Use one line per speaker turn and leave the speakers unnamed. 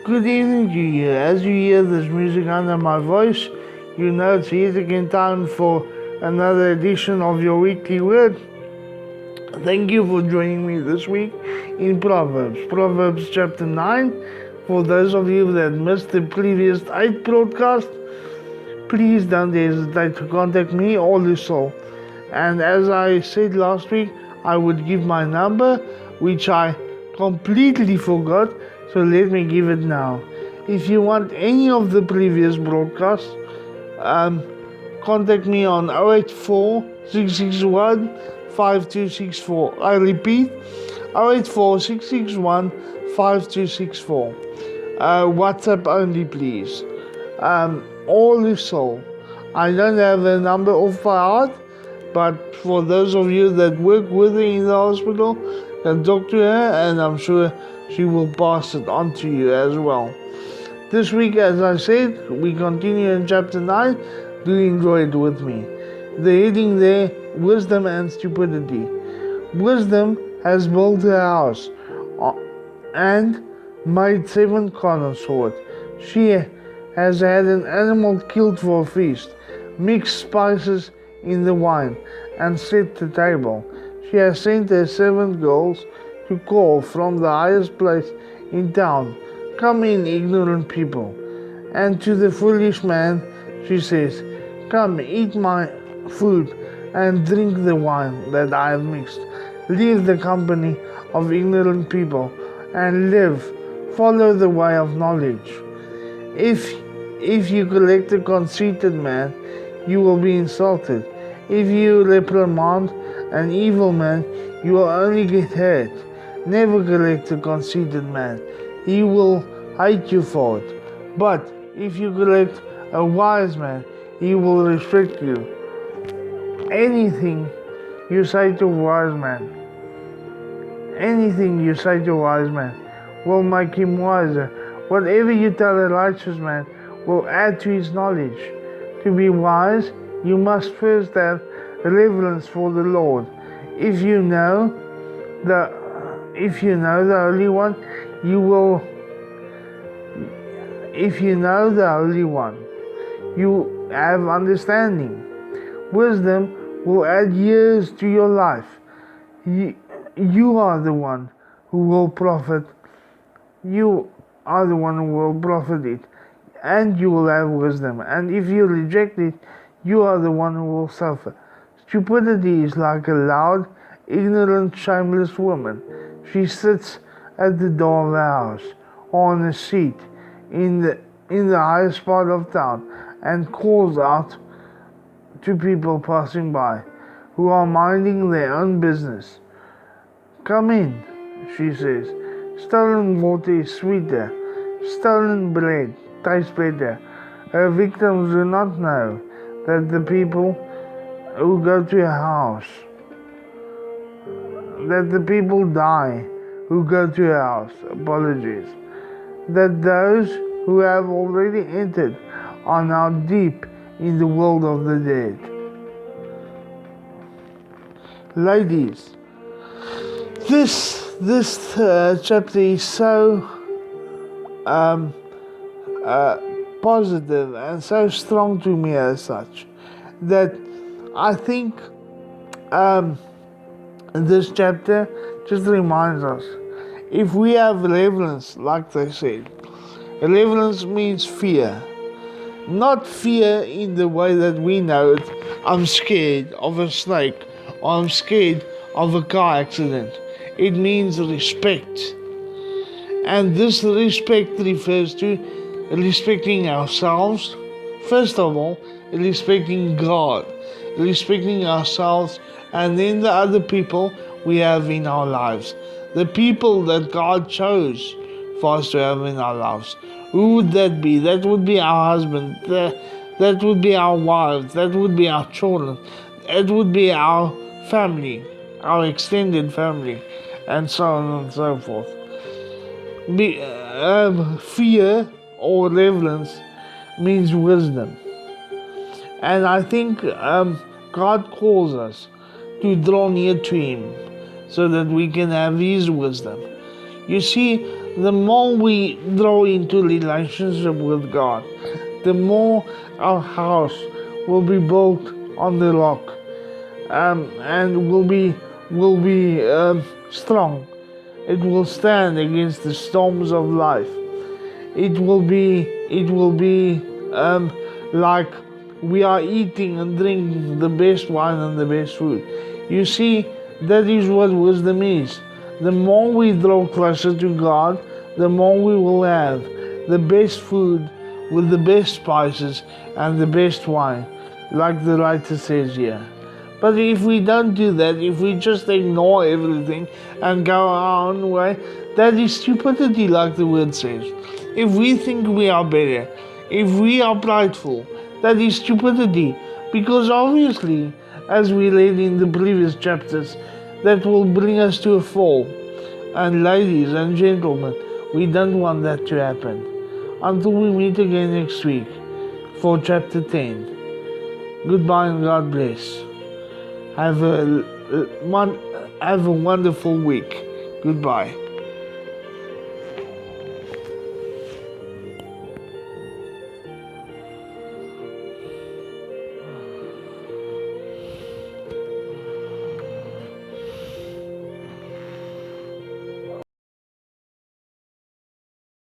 Good evening to you. As you hear this music under my voice, you know it's yet again time for another edition of your weekly word. Thank you for joining me this week in Proverbs chapter 9. For those of you that missed the previous 8 broadcasts, please don't hesitate to contact me or Lucille. And as I said last week, I would give my number, which I completely forgot, so let me give it now. If you want any of the previous broadcasts, contact me on 084 661 5264. I repeat, 084 661 5264. WhatsApp only, please. All is so. I don't have a number off by heart, but for those of you that work with her in the hospital, can talk to her, and I'm sure she will pass it on to you as well. This week, as I said, we continue in chapter 9. Do enjoy it with me. The heading there, wisdom and stupidity. Wisdom has built her house and made 7 corners for it. She has had an animal killed for a feast, mixed spices in the wine, and set the table. She has sent her servant girls to call from the highest place in town, "Come in, ignorant people." And to the foolish man she says, "Come, eat my food and drink the wine that I have mixed. Leave the company of ignorant people and live. Follow the way of knowledge. If you collect a conceited man, you will be insulted. If you reprimand an evil man, you will only get hurt. Never correct a conceited man. He will hate you for it. But if you correct a wise man, he will respect you. Anything you say to a wise man will make him wiser. Whatever you tell a righteous man will add to his knowledge. To be wise, you must first have reverence for the Lord. If you know the Holy One, you have understanding. Wisdom will add years to your life. You are the one who will profit. You are the one who will profit it, and you will have wisdom. And if you reject it, you are the one who will suffer. Stupidity is like a loud, ignorant, shameless woman. She sits at the door of a house, or on a seat in the highest part of town, and calls out to people passing by who are minding their own business. "Come in," she says. "Stolen water is sweeter. Stolen bread tastes better." Her victims do not know that the people who go to her house, that the people die who go to her house, that those who have already entered are now deep in the world of the dead. Ladies, this chapter is so positive and so strong to me as such that I think this chapter just reminds us, if we have reverence, like they said, reverence means fear. Not fear in the way that we know it. I'm scared of a snake, or I'm scared of a car accident. It means respect. And this respect refers to respecting ourselves. First of all, respecting God, respecting ourselves, and then the other people we have in our lives. The people that God chose for us to have in our lives. Who would that be? That would be our husband. That would be our wives. That would be our children. That would be our family, our extended family, and so on and so forth. Fear or reverence means wisdom. And I think God calls us to draw near to Him so that we can have His wisdom. You see, the more we grow into relationship with God, the more our house will be built on the rock, and will be strong. It will stand against the storms of life. It will be like we are eating and drinking the best wine and the best food. You see, that is what wisdom is. The more we draw closer to God, the more we will have the best food with the best spices and the best wine, like the writer says here. But if we don't do that, if we just ignore everything and go our own way, that is stupidity, like the word says. If we think we are better, if we are prideful, that is stupidity. Because obviously, as we read in the previous chapters, that will bring us to a fall. And ladies and gentlemen, we don't want that to happen. Until we meet again next week for chapter 10. Goodbye and God bless. Have a wonderful week. Goodbye.